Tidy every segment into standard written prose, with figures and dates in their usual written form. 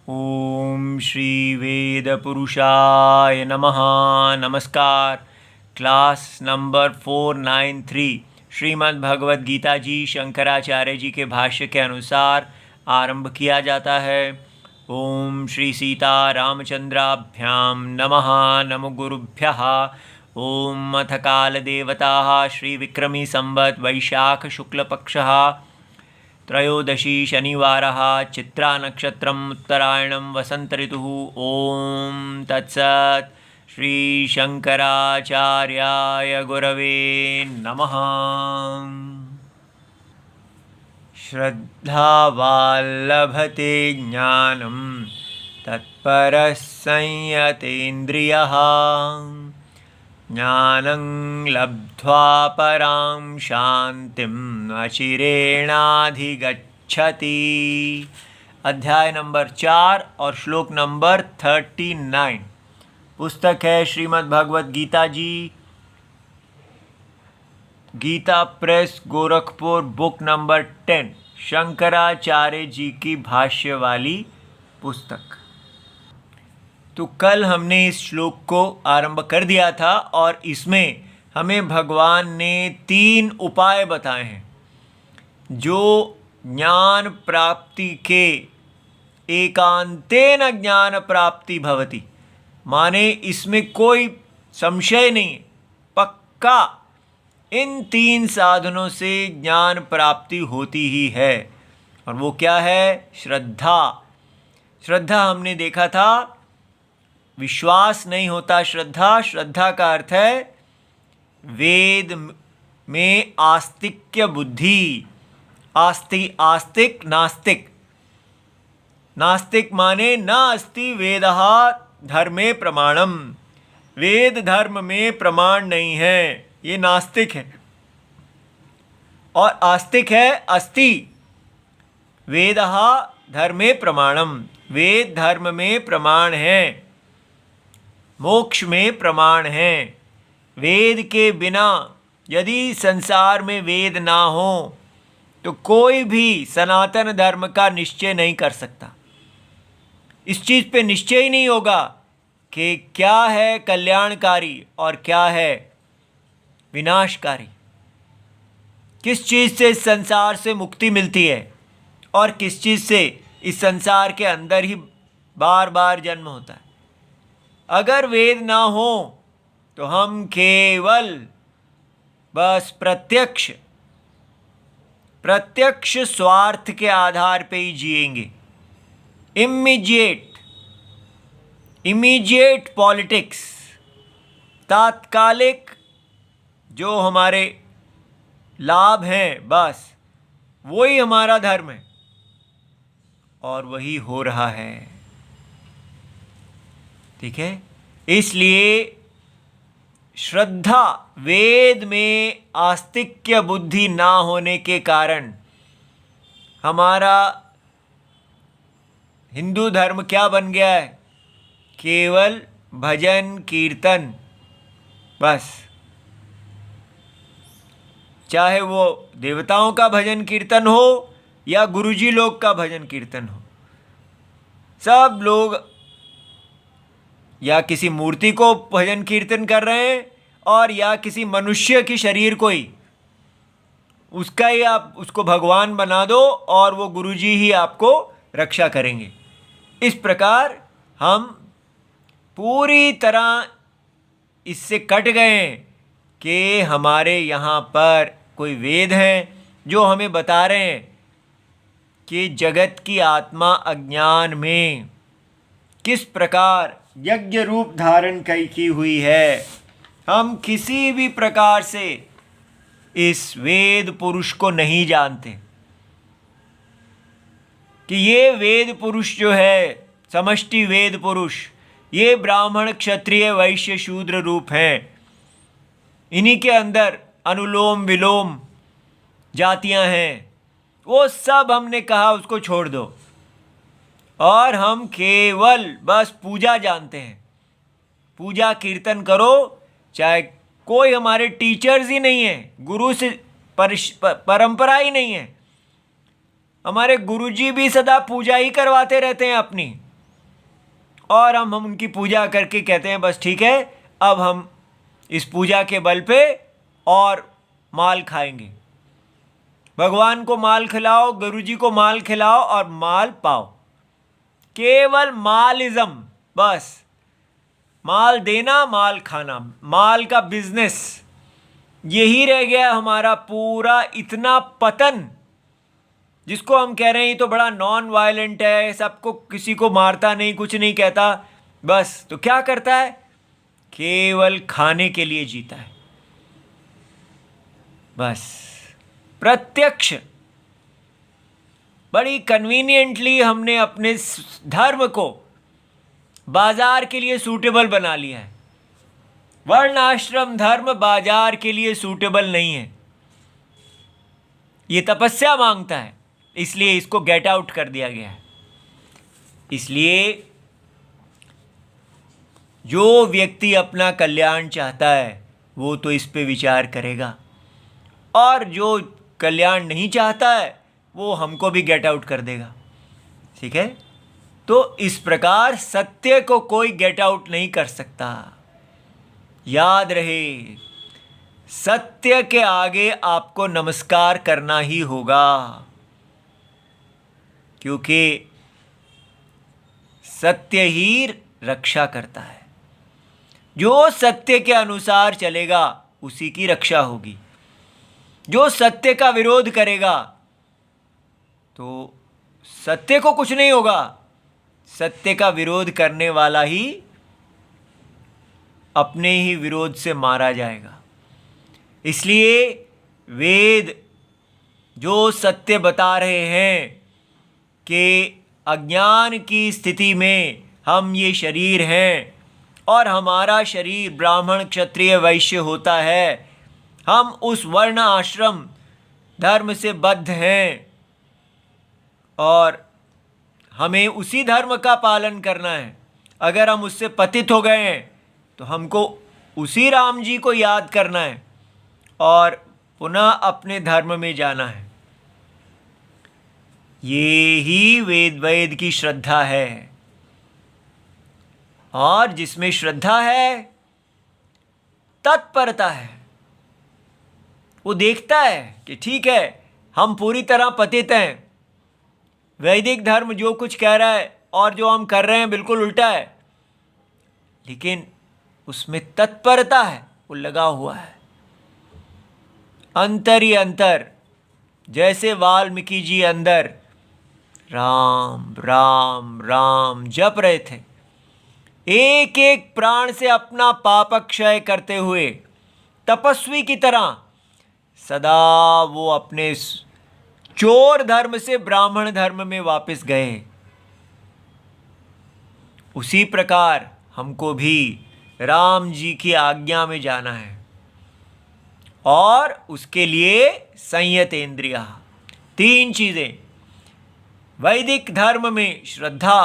ओम श्री वेद पुरुषाय नमः। नमस्कार। क्लास नंबर 493 श्रीमद् भगवद गीता जी शंकराचार्य जी के भाष्य के अनुसार आरंभ किया जाता है। ओम श्री सीता रामचंद्राभ्याम नमः। नमो गुरुभ्यः। ओम अथ कालदेवताः श्री विक्रमी संवत् वैशाख शुक्लपक्षः त्रयोदशी शनिवारः चित्रा नक्षत्रम् उत्तरायणं वसंत ऋतुः। ओम तत्सत्। श्री शंकराचार्याय गुरवे नमः। श्रद्धावाल्लभते ज्ञानं तत्परः संयतेन्द्रियः ज्ञानं लब्ध्वा परां शांतिम् अचिरेणाधिगच्छति। अध्याय नंबर 4 और श्लोक नंबर 39। पुस्तक है Shrimad Bhagavad Gita ji, Gita press Gorakhpur, book number 10, Shankaracharya ji की भाष्य वाली पुस्तक। तो कल हमने इस श्लोक को आरंभ कर दिया था और इसमें हमें भगवान ने 3 उपाय बताए हैं जो ज्ञान प्राप्ति के एकांतेन ज्ञान प्राप्ति भवति, माने इसमें कोई संशय नहीं, पक्का इन 3 साधनों से ज्ञान प्राप्ति होती ही है। और वो क्या है? श्रद्धा। श्रद्धा हमने देखा था, विश्वास नहीं होता श्रद्धा। श्रद्धा का अर्थ है वेद में आस्तिक्य बुद्धि। आस्तिक नास्तिक। नास्तिक माने न अस्ति वेदः धर्मे प्रमाणम, वेद धर्म में प्रमाण नहीं है, ये नास्तिक है। और आस्तिक है अस्ति वेदः धर्मे प्रमाणम, वेद धर्म में प्रमाण है, मोक्ष में प्रमाण है। वेद के बिना यदि संसार में वेद ना हो तो कोई भी सनातन धर्म का निश्चय नहीं कर सकता। इस चीज़ पे निश्चय ही नहीं होगा कि क्या है कल्याणकारी और क्या है विनाशकारी, किस चीज़ से इस संसार से मुक्ति मिलती है और किस चीज़ से इस संसार के अंदर ही बार बार जन्म होता है। अगर वेद ना हो तो हम केवल बस प्रत्यक्ष स्वार्थ के आधार पे ही जिएंगे। इमीडिएट पॉलिटिक्स, तात्कालिक जो हमारे लाभ हैं, बस वही हमारा धर्म है और वही हो रहा है। ठीक है, इसलिए श्रद्धा, वेद में आस्तिक्य बुद्धि ना होने के कारण हमारा हिंदू धर्म क्या बन गया है? केवल भजन कीर्तन, बस। चाहे वो देवताओं का भजन कीर्तन हो या गुरुजी लोग का भजन कीर्तन हो, सब लोग या किसी मूर्ति को भजन कीर्तन कर रहे हैं और या किसी मनुष्य की शरीर को ही, उसका ही आप उसको भगवान बना दो और वो गुरुजी ही आपको रक्षा करेंगे। इस प्रकार हम पूरी तरह इससे कट गए हैं कि हमारे यहाँ पर कोई वेद हैं जो हमें बता रहे हैं कि जगत की आत्मा अज्ञान में किस प्रकार यज्ञ रूप धारण की हुई है। हम किसी भी प्रकार से इस वेद पुरुष को नहीं जानते कि ये वेद पुरुष जो है, समष्टि वेद पुरुष, ये ब्राह्मण क्षत्रिय वैश्य शूद्र रूप हैं। इन्हीं के अंदर अनुलोम विलोम जातियां हैं। वो सब हमने कहा उसको छोड़ दो और हम केवल बस पूजा जानते हैं। पूजा कीर्तन करो, चाहे कोई हमारे टीचर्स ही नहीं है, गुरु से परंपरा ही नहीं है। हमारे गुरुजी भी सदा पूजा ही करवाते रहते हैं अपनी, और हम उनकी पूजा करके कहते हैं बस ठीक है, अब हम इस पूजा के बल पे और माल खाएंगे। भगवान को माल खिलाओ, गुरुजी को माल खिलाओ और माल पाओ। केवल मालिज्म, बस माल देना, माल खाना, माल का बिजनेस, यही रह गया हमारा पूरा इतना पतन, जिसको हम कह रहे हैं ये तो बड़ा नॉन वायलेंट है, सबको, किसी को मारता नहीं, कुछ नहीं कहता, बस तो क्या करता है, केवल खाने के लिए जीता है। बस प्रत्यक्ष बड़ी कन्वीनियंटली हमने अपने धर्म को बाजार के लिए सूटेबल बना लिया है। वर्ण आश्रम धर्म बाजार के लिए सूटेबल नहीं है, ये तपस्या मांगता है, इसलिए इसको गेट आउट कर दिया गया है। इसलिए जो व्यक्ति अपना कल्याण चाहता है वो तो इस पे विचार करेगा, और जो कल्याण नहीं चाहता है वो हमको भी गेट आउट कर देगा। ठीक है, तो इस प्रकार सत्य को कोई गेट आउट नहीं कर सकता। याद रहे, सत्य के आगे आपको नमस्कार करना ही होगा, क्योंकि सत्य ही रक्षा करता है। जो सत्य के अनुसार चलेगा उसी की रक्षा होगी। जो सत्य का विरोध करेगा तो सत्य को कुछ नहीं होगा, सत्य का विरोध करने वाला ही अपने ही विरोध से मारा जाएगा। इसलिए वेद जो सत्य बता रहे हैं कि अज्ञान की स्थिति में हम ये शरीर हैं और हमारा शरीर ब्राह्मण क्षत्रिय वैश्य होता है, हम उस वर्ण आश्रम धर्म से बद्ध हैं और हमें उसी धर्म का पालन करना है। अगर हम उससे पतित हो गए हैं तो हमको उसी राम जी को याद करना है और पुनः अपने धर्म में जाना है। ये ही वेद की श्रद्धा है, और जिसमें श्रद्धा है तत्परता है। वो देखता है कि ठीक है, हम पूरी तरह पतित हैं, वैदिक धर्म जो कुछ कह रहा है और जो हम कर रहे हैं बिल्कुल उल्टा है, लेकिन उसमें तत्परता है, वो लगा हुआ है। अंतर ही अंतर, जैसे वाल्मीकि जी अंदर राम राम राम जप रहे थे, एक एक प्राण से अपना पाप क्षय करते हुए तपस्वी की तरह सदा वो अपने चोर धर्म से ब्राह्मण धर्म में वापस गए। उसी प्रकार हमको भी राम जी की आज्ञा में जाना है, और उसके लिए संयत इंद्रिया, तीन चीजें, वैदिक धर्म में श्रद्धा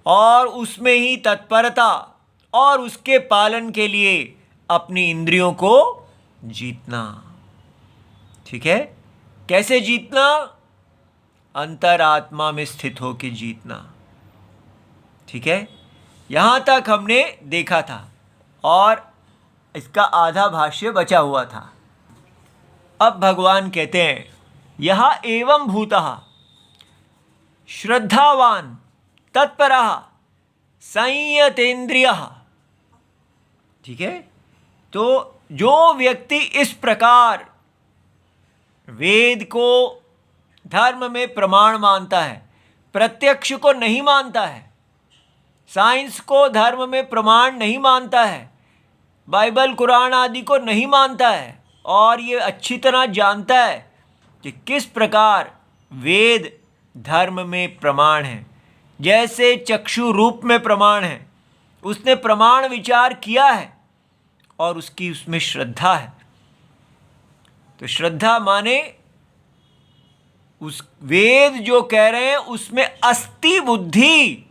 और उसमें ही तत्परता, और उसके पालन के लिए अपनी इंद्रियों को जीतना। ठीक है, कैसे जीतना? अंतरात्मा में स्थित होकर जीतना। ठीक है, यहां तक हमने देखा था और इसका आधा भाष्य बचा हुआ था। अब भगवान कहते हैं, यह एवं भूतः श्रद्धावान तत्परः संयतेन्द्रियः। ठीक है, तो जो व्यक्ति इस प्रकार वेद को धर्म में प्रमाण मानता है, प्रत्यक्ष को नहीं मानता है, साइंस को धर्म में प्रमाण नहीं मानता है, बाइबल कुरान आदि को नहीं मानता है, और ये अच्छी तरह जानता है कि किस प्रकार वेद धर्म में प्रमाण है, जैसे चक्षु रूप में प्रमाण है, उसने प्रमाण विचार किया है और उसकी उसमें श्रद्धा है। तो श्रद्धा माने उस वेद जो कह रहे हैं उसमें अस्ति बुद्धि,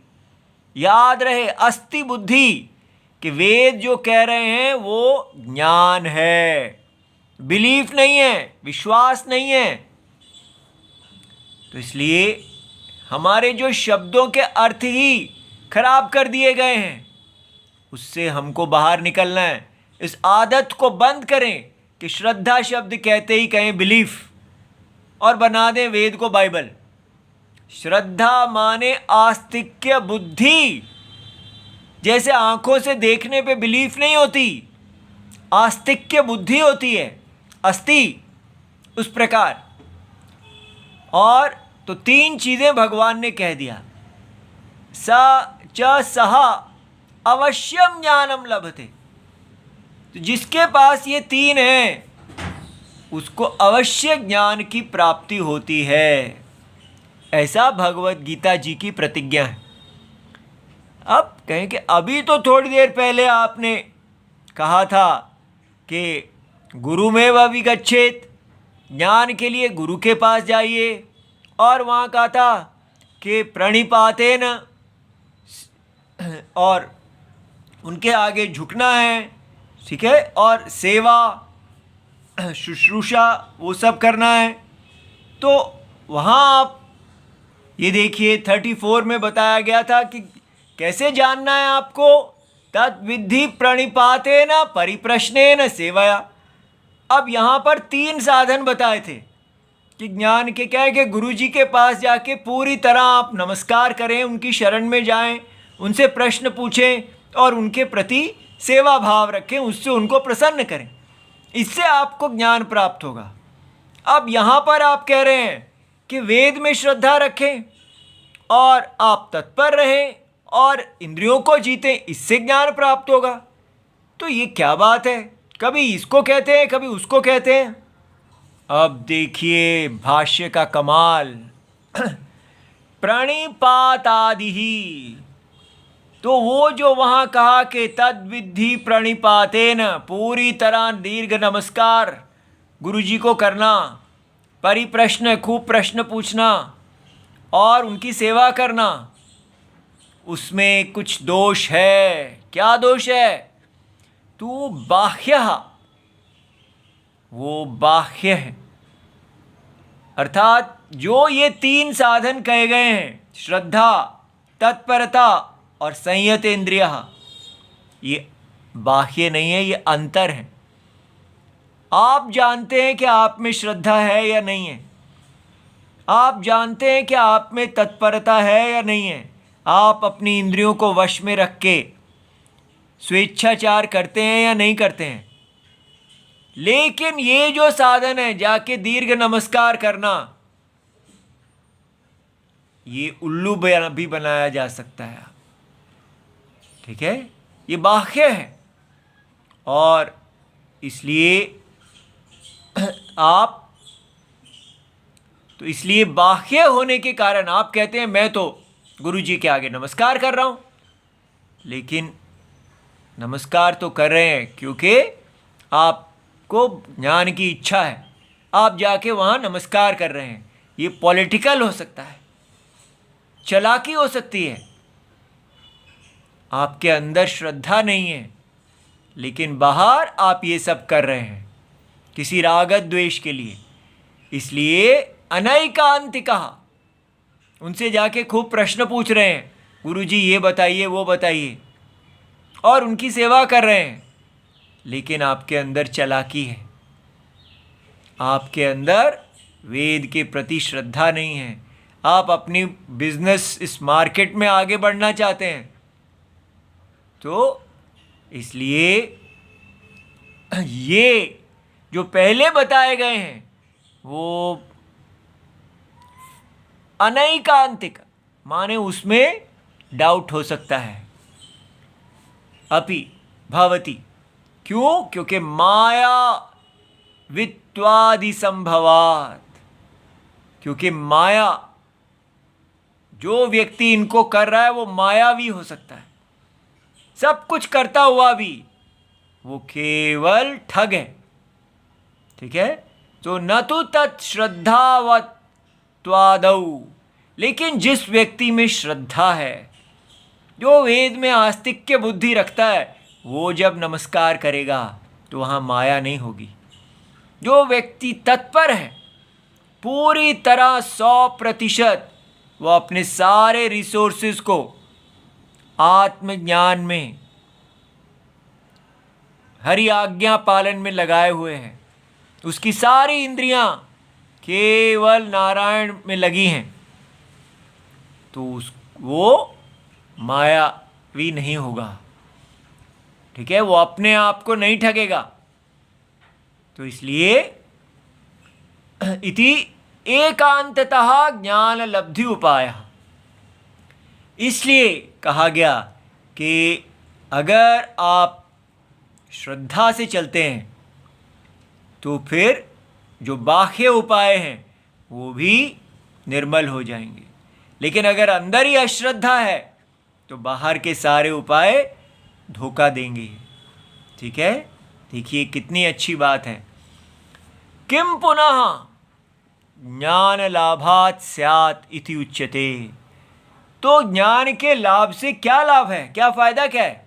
याद रहे अस्ति बुद्धि, कि वेद जो कह रहे हैं वो ज्ञान है, बिलीफ नहीं है, विश्वास नहीं है। तो इसलिए हमारे जो शब्दों के अर्थ ही खराब कर दिए गए हैं, उससे हमको बाहर निकलना है। इस आदत को बंद करें कि श्रद्धा शब्द कहते ही कहें बिलीफ और बना दें वेद को बाइबल। श्रद्धा माने आस्तिक्य बुद्धि। जैसे आंखों से देखने पे बिलीफ नहीं होती, आस्तिक्य बुद्धि होती है, अस्थि, उस प्रकार। और तो 3 चीजें भगवान ने कह दिया। स च सह अवश्यम ज्ञानम लभते। तो जिसके पास ये 3 हैं उसको अवश्य ज्ञान की प्राप्ति होती है, ऐसा भगवत गीता जी की प्रतिज्ञा है। अब कहें कि अभी तो थोड़ी देर पहले आपने कहा था कि गुरुमेव अविगच्छेत, ज्ञान के लिए गुरु के पास जाइए, और वहाँ कहा था कि प्रणिपातेन, और उनके आगे झुकना है, ठीक है, और सेवा शुश्रूषा वो सब करना है। तो वहाँ आप ये देखिए 34 में बताया गया था कि कैसे जानना है आपको, तद्विद्धि प्रणिपातेन परिप्रश्नेन सेवया। अब यहाँ पर 3 साधन बताए थे कि ज्ञान के क्या है कि गुरु जी के पास जाके पूरी तरह आप नमस्कार करें, उनकी शरण में जाएं, उनसे प्रश्न पूछें और उनके प्रति सेवा भाव रखें, उससे उनको प्रसन्न करें, इससे आपको ज्ञान प्राप्त होगा। अब यहाँ पर आप कह रहे हैं कि वेद में श्रद्धा रखें और आप तत्पर रहें और इंद्रियों को जीतें, इससे ज्ञान प्राप्त होगा। तो ये क्या बात है, कभी इसको कहते हैं कभी उसको कहते हैं। अब देखिए भाष्य का कमाल। प्रणिपातादि ही, तो वो जो वहाँ कहा कि तद्विद्धि प्रणिपातेन, पूरी तरह दीर्घ नमस्कार गुरुजी को करना, परिप्रश्न खूब प्रश्न पूछना और उनकी सेवा करना, उसमें कुछ दोष है। क्या दोष है? तू बाह्य, वो बाह्य है, अर्थात जो ये 3 साधन कहे गए हैं, श्रद्धा, तत्परता और संयत इंद्रिय, ये बाह्य नहीं है, ये अंतर है। आप जानते हैं कि आप में श्रद्धा है या नहीं है, आप जानते हैं कि आप में तत्परता है या नहीं है, आप अपनी इंद्रियों को वश में रख के स्वेच्छाचार करते हैं या नहीं करते हैं। लेकिन ये जो साधन है जाके दीर्घ नमस्कार करना, ये उल्लू भी बनाया जा सकता है, ठीक है, ये बाह्य है। और इसलिए आप तो इसलिए बाह्य होने के कारण आप कहते हैं मैं तो गुरु जी के आगे नमस्कार कर रहा हूं, लेकिन नमस्कार तो कर रहे हैं क्योंकि आपको ज्ञान की इच्छा है, आप जाके वहां नमस्कार कर रहे हैं। ये पॉलिटिकल हो सकता है, चालाकी हो सकती है, आपके अंदर श्रद्धा नहीं है लेकिन बाहर आप ये सब कर रहे हैं किसी रागत द्वेष के लिए। इसलिए अनैकांतिका, उनसे जाके खूब प्रश्न पूछ रहे हैं, गुरुजी ये बताइए वो बताइए, और उनकी सेवा कर रहे हैं, लेकिन आपके अंदर चालाकी है, आपके अंदर वेद के प्रति श्रद्धा नहीं है, आप अपनी बिजनेस इस मार्केट में आगे बढ़ना चाहते हैं। तो इसलिए ये जो पहले बताए गए हैं वो अनैकांतिक माने उसमें डाउट हो सकता है। अपि भवति, क्यों? क्योंकि माया वित्वादि संभवात, क्योंकि माया, जो व्यक्ति इनको कर रहा है वो मायावी हो सकता है, सब कुछ करता हुआ भी वो केवल ठग है, ठीक है। तो न तो तत्श्रद्धावत्वादौ, लेकिन जिस व्यक्ति में श्रद्धा है, जो वेद में आस्तिक्य बुद्धि रखता है, वो जब नमस्कार करेगा तो वहाँ माया नहीं होगी। जो व्यक्ति तत्पर है, पूरी तरह 100% वो अपने सारे रिसोर्सेज को आत्मज्ञान में, हरि आज्ञा पालन में लगाए हुए हैं, उसकी सारी इंद्रियां केवल नारायण में लगी हैं, तो वो मायावी नहीं होगा। ठीक है, वो अपने आप को नहीं ठगेगा। तो इसलिए इति एकांततः ज्ञान लब्धि उपाय, इसलिए कहा गया कि अगर आप श्रद्धा से चलते हैं तो फिर जो बाह्य उपाय हैं वो भी निर्मल हो जाएंगे, लेकिन अगर अंदर ही अश्रद्धा है तो बाहर के सारे उपाय धोखा देंगे। ठीक है, देखिए कितनी अच्छी बात है। किम पुनः ज्ञान लाभात स्यात् इति उच्यते, तो ज्ञान के लाभ से क्या लाभ है, क्या फायदा क्या है।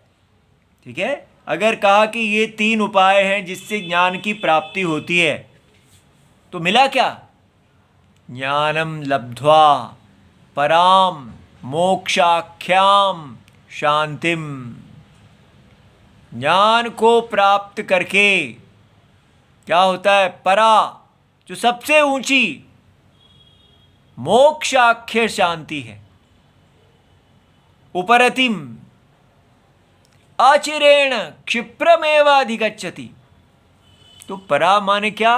ठीक है, अगर कहा कि ये 3 उपाय हैं जिससे ज्ञान की प्राप्ति होती है, तो मिला क्या? ज्ञानम लब्ध्वा पराम मोक्षाख्याम शांतिम, ज्ञान को प्राप्त करके क्या होता है? परा, जो सबसे ऊंची मोक्षाख्य शांति है। उपरतिम आचिरेण क्षिप्रमेव अधिगच्छति, तो परा माने क्या?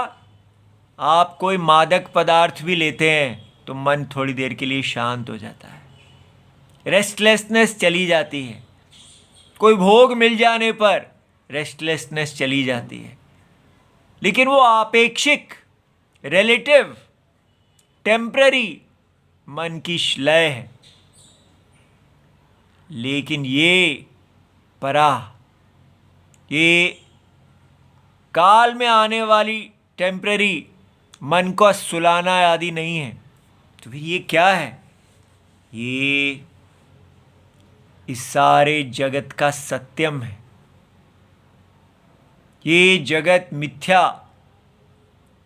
आप कोई मादक पदार्थ भी लेते हैं तो मन थोड़ी देर के लिए शांत हो जाता है, रेस्टलेसनेस चली जाती है। कोई भोग मिल जाने पर रेस्टलेसनेस चली जाती है, लेकिन वो आपेक्षिक, रिलेटिव, टेम्पररी मन की लय है। लेकिन ये परा, ये काल में आने वाली टेम्पररी मन को सुलाना आदि नहीं है। तो ये क्या है? ये इस सारे जगत का सत्यम है। ये जगत मिथ्या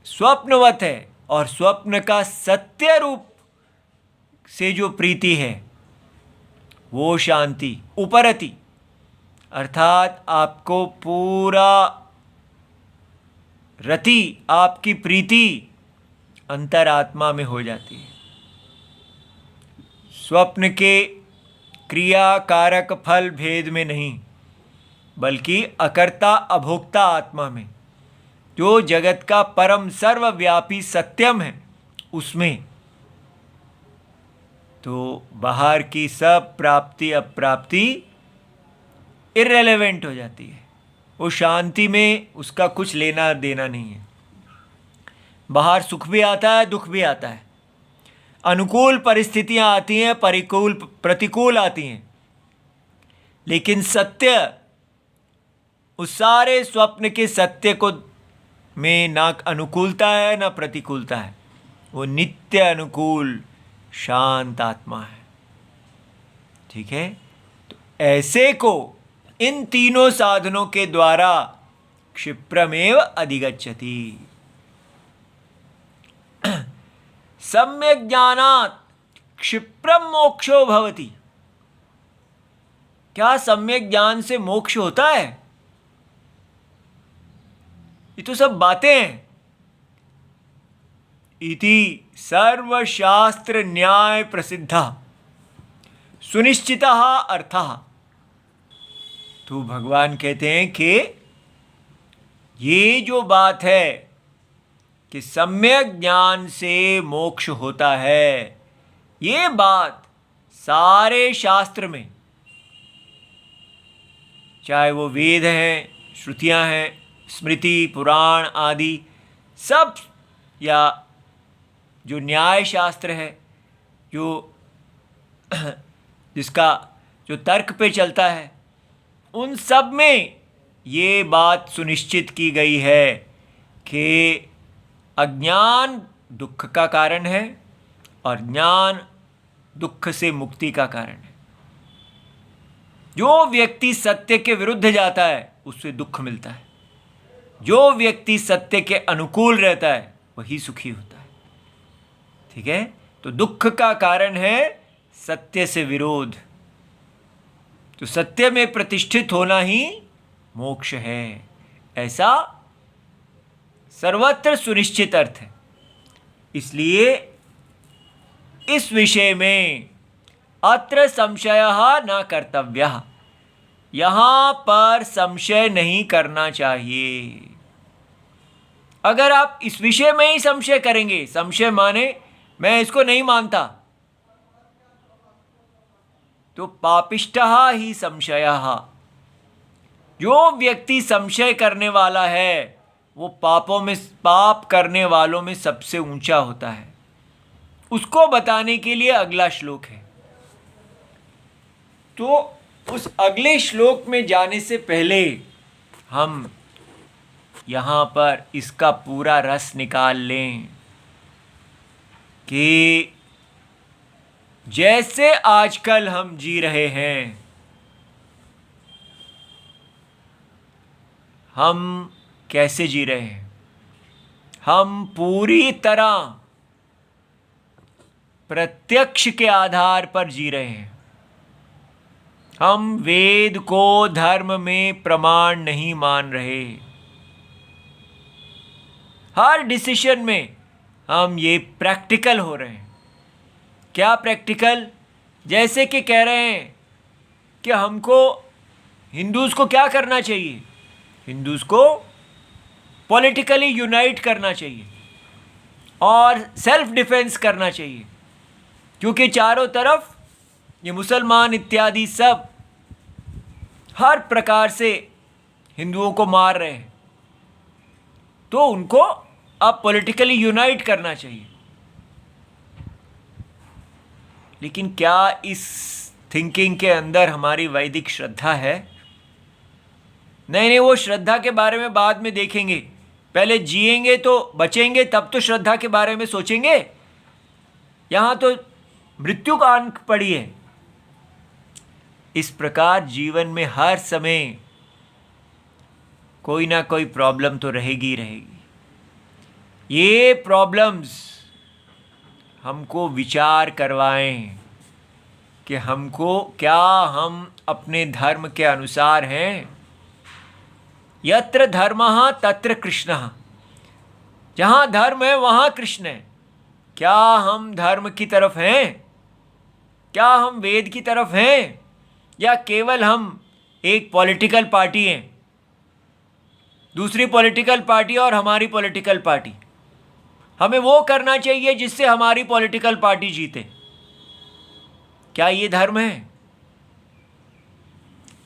स्वप्नवत है, और स्वप्न का सत्य रूप से जो प्रीति है वो शांति उपरति, अर्थात आपको पूरा रति, आपकी प्रीति अंतरात्मा में हो जाती है। स्वप्न के क्रिया कारक फल भेद में नहीं, बल्कि अकर्ता अभोक्ता आत्मा में, जो जगत का परम सर्वव्यापी सत्यम है, उसमें तो बाहर की सब प्राप्ति अप्राप्ति इररिलेवेंट हो जाती है। वो शांति में उसका कुछ लेना देना नहीं है। बाहर सुख भी आता है, दुख भी आता है, अनुकूल परिस्थितियां आती हैं, प्रतिकूल आती हैं, लेकिन सत्य, उस सारे स्वप्न के सत्य को में ना अनुकूलता है ना प्रतिकूलता है। वो नित्य अनुकूल शांत आत्मा है। ठीक है, तो ऐसे को इन तीनों साधनों के द्वारा क्षिप्रमेव अधिगच्छति। सम्यक ज्ञानात् क्षिप्रम मोक्षो भवति। क्या सम्यक ज्ञान से मोक्ष होता है? ये तो सब बातें हैं। इति सर्वशास्त्र न्याय प्रसिद्धा सुनिश्चितः अर्थः। तो भगवान कहते हैं कि ये जो बात है कि सम्यक ज्ञान से मोक्ष होता है, ये बात सारे शास्त्र में, चाहे वो वेद हैं, श्रुतियां हैं, स्मृति, पुराण आदि सब, या जो न्याय शास्त्र है, जो जिसका जो तर्क पे चलता है, उन सब में ये बात सुनिश्चित की गई है कि अज्ञान दुख का कारण है और ज्ञान दुख से मुक्ति का कारण है। जो व्यक्ति सत्य के विरुद्ध जाता है उससे दुख मिलता है, जो व्यक्ति सत्य के अनुकूल रहता है वही सुखी होता है। ठीक है, तो दुख का कारण है सत्य से विरोध। तो सत्य में प्रतिष्ठित होना ही मोक्ष है, ऐसा सर्वत्र सुनिश्चित अर्थ है। इसलिए इस विषय में अत्र संशयः न कर्तव्यः, यहाँ पर संशय नहीं करना चाहिए। अगर आप इस विषय में ही संशय करेंगे, संशय माने मैं इसको नहीं मानता, तो पापिष्टः ही संशयः, जो व्यक्ति संशय करने वाला है वो पाप करने वालों में सबसे ऊंचा होता है। उसको बताने के लिए अगला श्लोक है। तो उस अगले श्लोक में जाने से पहले हम यहाँ पर इसका पूरा रस निकाल लें कि जैसे आजकल हम जी रहे हैं, हम कैसे जी रहे हैं? हम पूरी तरह प्रत्यक्ष के आधार पर जी रहे हैं। हम वेद को धर्म में प्रमाण नहीं मान रहे। हर डिसीजन में हम ये प्रैक्टिकल हो रहे हैं। क्या प्रैक्टिकल? जैसे कि कह रहे हैं कि हमको हिंदूज़ को क्या करना चाहिए? हिंदूज़ को पॉलिटिकली यूनाइट करना चाहिए और सेल्फ डिफेंस करना चाहिए, क्योंकि चारों तरफ ये मुसलमान इत्यादि सब हर प्रकार से हिंदुओं को मार रहे हैं, तो उनको अब पॉलिटिकली यूनाइट करना चाहिए। लेकिन क्या इस थिंकिंग के अंदर हमारी वैदिक श्रद्धा है? नहीं, वो श्रद्धा के बारे में बाद में देखेंगे। पहले जिएंगे तो बचेंगे, तब तो श्रद्धा के बारे में सोचेंगे। यहाँ तो मृत्यु का अंक पड़ी है। इस प्रकार जीवन में हर समय कोई ना कोई प्रॉब्लम तो रहेगी ही रहेगी। ये प्रॉब्लम्स हमको विचार करवाएं कि क्या हम अपने धर्म के अनुसार हैं। यत्र धर्मः तत्र कृष्णः, जहाँ धर्म है वहाँ कृष्ण है। क्या हम धर्म की तरफ हैं? क्या हम वेद की तरफ हैं? या केवल हम एक पॉलिटिकल पार्टी हैं, दूसरी पॉलिटिकल पार्टी और हमारी पॉलिटिकल पार्टी? हमें वो करना चाहिए जिससे हमारी पॉलिटिकल पार्टी जीते। क्या ये धर्म है?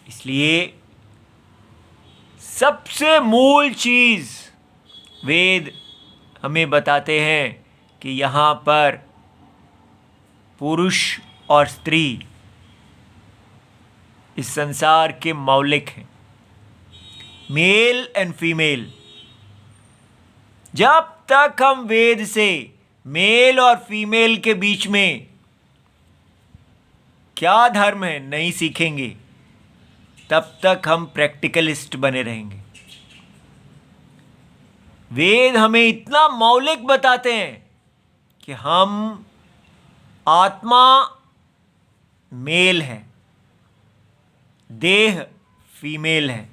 इसलिए सबसे मूल चीज़ वेद हमें बताते हैं कि यहाँ पर पुरुष और स्त्री इस संसार के मौलिक हैं, मेल एंड फीमेल। जब तक हम वेद से मेल और फीमेल के बीच में क्या धर्म है नहीं सीखेंगे, तब तक हम प्रैक्टिकलिस्ट बने रहेंगे। वेद हमें इतना मौलिक बताते हैं कि हम आत्मा मेल है, देह फीमेल है।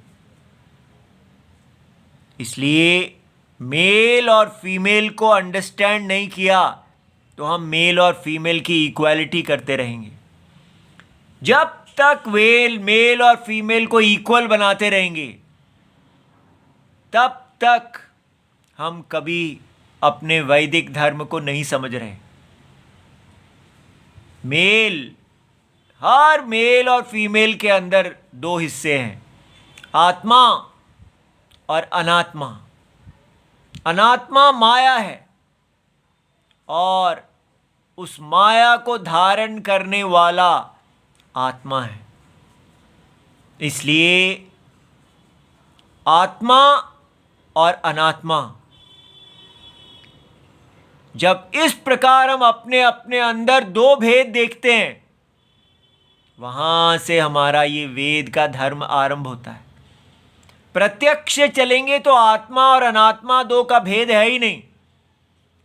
इसलिए मेल और फीमेल को अंडरस्टैंड नहीं किया तो हम मेल और फीमेल की इक्वालिटी करते रहेंगे। जब तक मेल और फीमेल को इक्वल बनाते रहेंगे, तब तक हम कभी अपने वैदिक धर्म को नहीं समझ रहे। हर मेल और फीमेल के अंदर दो हिस्से हैं, आत्मा और अनात्मा। अनात्मा माया है और उस माया को धारण करने वाला आत्मा है। इसलिए आत्मा और अनात्मा, जब इस प्रकार हम अपने अपने अंदर दो भेद देखते हैं, वहां से हमारा ये वेद का धर्म आरंभ होता है। प्रत्यक्ष से चलेंगे तो आत्मा और अनात्मा दो का भेद है ही नहीं,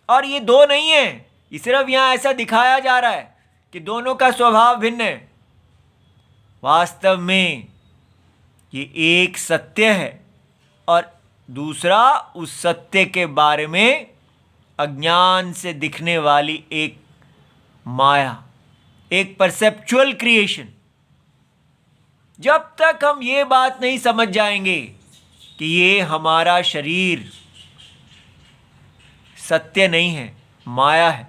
और ये दो नहीं है। ये सिर्फ यहां ऐसा दिखाया जा रहा है कि दोनों का स्वभाव भिन्न है। वास्तव में ये एक सत्य है और दूसरा उस सत्य के बारे में अज्ञान से दिखने वाली एक माया, एक परसेप्चुअल क्रिएशन। जब तक हम ये बात नहीं समझ जाएंगे कि ये हमारा शरीर सत्य नहीं है, माया है,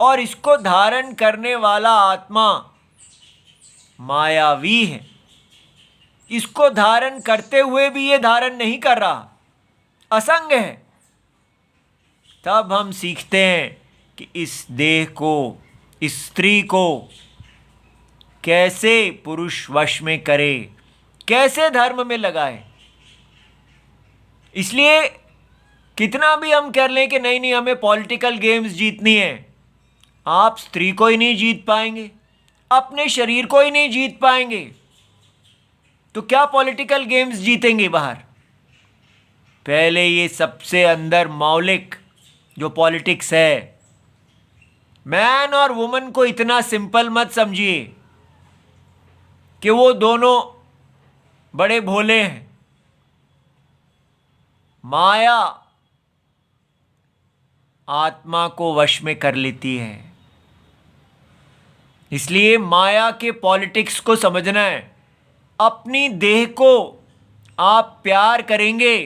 और इसको धारण करने वाला आत्मा मायावी है, इसको धारण करते हुए भी ये धारण नहीं कर रहा, असंग है, तब हम सीखते हैं कि इस देह को, इस स्त्री को कैसे पुरुष वश में करे, कैसे धर्म में लगाए। इसलिए कितना भी हम कर लें कि नहीं हमें पॉलिटिकल गेम्स जीतनी है, आप स्त्री को ही नहीं जीत पाएंगे, अपने शरीर को ही नहीं जीत पाएंगे, तो क्या पॉलिटिकल गेम्स जीतेंगे बाहर। पहले ये सबसे अंदर मौलिक जो पॉलिटिक्स है, मैन और वुमन को इतना सिंपल मत समझिए कि वो दोनों बड़े भोले हैं। माया आत्मा को वश में कर लेती है, इसलिए माया के पॉलिटिक्स को समझना है। अपनी देह को आप प्यार करेंगे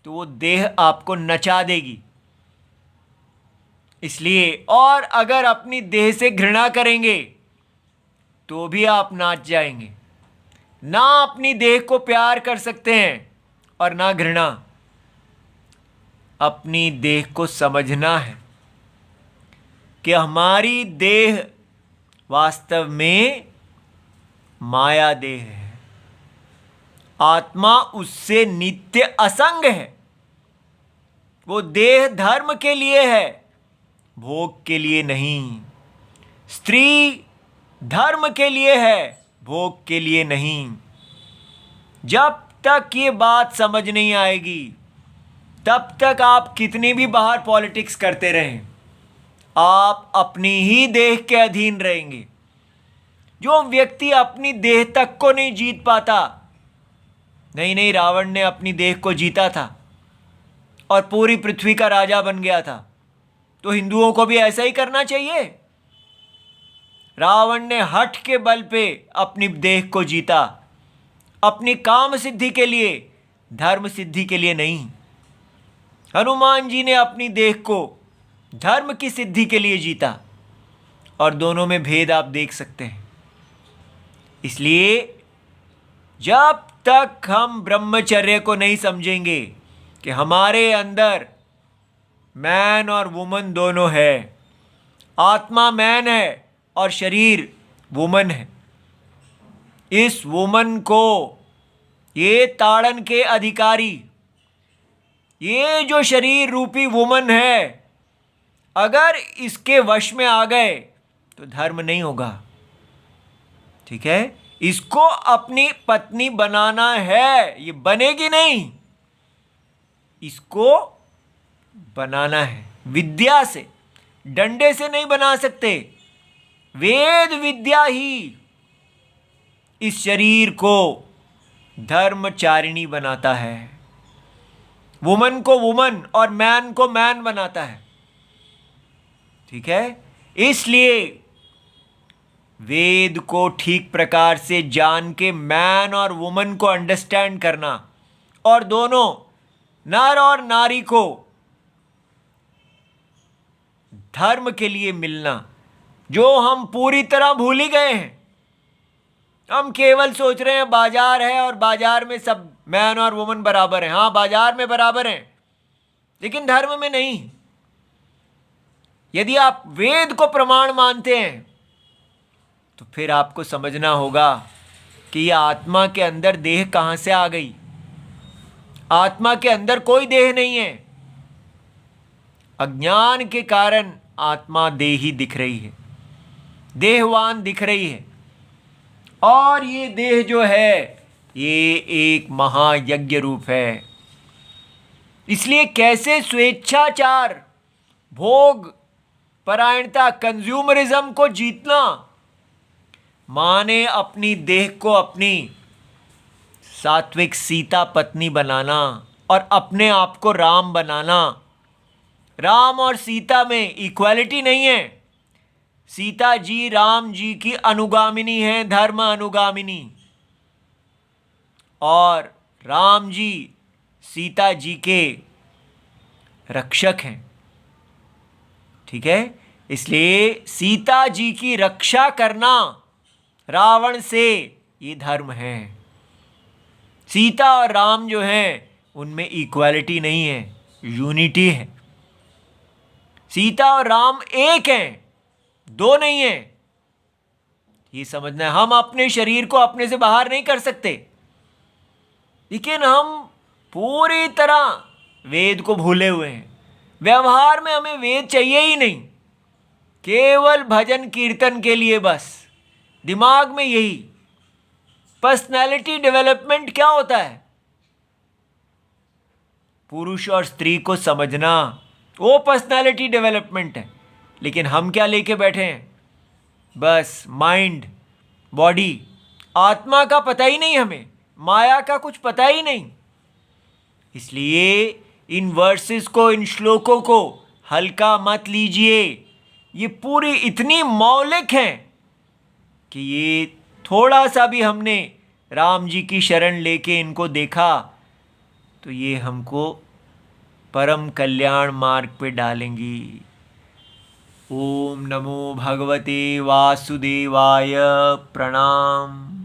तो वो देह आपको नचा देगी, इसलिए, और अगर अपनी देह से घृणा करेंगे तो भी आप नाच जाएंगे। ना अपनी देह को प्यार कर सकते हैं और ना घृणा। अपनी देह को समझना है कि हमारी देह वास्तव में माया देह है, आत्मा उससे नित्य असंग है। वो देह धर्म के लिए है, भोग के लिए नहीं। स्त्री धर्म के लिए है, भोग के लिए नहीं। जब तक ये बात समझ नहीं आएगी तब तक आप कितनी भी बाहर पॉलिटिक्स करते रहें, आप अपनी ही देह के अधीन रहेंगे। जो व्यक्ति अपनी देह तक को नहीं जीत पाता, नहीं रावण ने अपनी देह को जीता था और पूरी पृथ्वी का राजा बन गया था, तो हिंदुओं को भी ऐसा ही करना चाहिए। रावण ने हठ के बल पे अपनी देह को जीता, अपनी काम सिद्धि के लिए, धर्म सिद्धि के लिए नहीं। हनुमान जी ने अपनी देह को धर्म की सिद्धि के लिए जीता, और दोनों में भेद आप देख सकते हैं। इसलिए जब तक हम ब्रह्मचर्य को नहीं समझेंगे कि हमारे अंदर मैन और वुमन दोनों है, आत्मा मैन है और शरीर वुमन है, इस वुमन को, ये ताड़न के अधिकारी, ये जो शरीर रूपी वुमन है, अगर इसके वश में आ गए तो धर्म नहीं होगा। ठीक है, इसको अपनी पत्नी बनाना है, ये बनेगी नहीं, इसको बनाना है विद्या से, डंडे से नहीं बना सकते। वेद विद्या ही इस शरीर को धर्मचारिणी बनाता है, वुमन को वुमन और मैन को मैन बनाता है। ठीक है, इसलिए वेद को ठीक प्रकार से जान के मैन और वुमन को अंडरस्टैंड करना, और दोनों नर और नारी को धर्म के लिए मिलना, जो हम पूरी तरह भूल ही गए हैं। हम केवल सोच रहे हैं बाजार है और बाजार में सब मैन और वुमन बराबर हैं। हाँ, बाजार में बराबर हैं, लेकिन धर्म में नहीं। यदि आप वेद को प्रमाण मानते हैं तो फिर आपको समझना होगा कि यह आत्मा के अंदर देह कहां से आ गई। आत्मा के अंदर कोई देह नहीं है, अज्ञान के कारण आत्मा देही दिख रही है, देहवान दिख रही है। और ये देह जो है ये एक महायज्ञ रूप है। इसलिए कैसे स्वेच्छाचार, भोग परायणता, कंज्यूमरिज्म को जीतना, माँ ने अपनी देह को अपनी सात्विक सीता पत्नी बनाना और अपने आप को राम बनाना। राम और सीता में इक्वालिटी नहीं है। सीता जी राम जी की अनुगामिनी है, धर्म अनुगामिनी, और राम जी सीता जी के रक्षक हैं। ठीक है, इसलिए सीता जी की रक्षा करना रावण से ये धर्म है। सीता और राम जो हैं उनमें इक्वालिटी नहीं है, यूनिटी है। सीता और राम एक हैं, दो नहीं है। ये समझना है। हम अपने शरीर को अपने से बाहर नहीं कर सकते, लेकिन हम पूरी तरह वेद को भूले हुए हैं। व्यवहार में हमें वेद चाहिए ही नहीं, केवल भजन कीर्तन के लिए बस। दिमाग में यही। पर्सनैलिटी डेवलपमेंट क्या होता है? पुरुष और स्त्री को समझना, वो पर्सनैलिटी डेवलपमेंट है। लेकिन हम क्या लेके बैठे हैं? बस माइंड, बॉडी, आत्मा का पता ही नहीं हमें, माया का कुछ पता ही नहीं। इसलिए इन वर्सेस को, इन श्लोकों को हल्का मत लीजिए। ये पूरी इतनी मौलिक हैं कि ये थोड़ा सा भी हमने राम जी की शरण लेके इनको देखा तो ये हमको परम कल्याण मार्ग पे डालेंगी। ओम नमो भगवते वासुदेवाय। प्रणाम।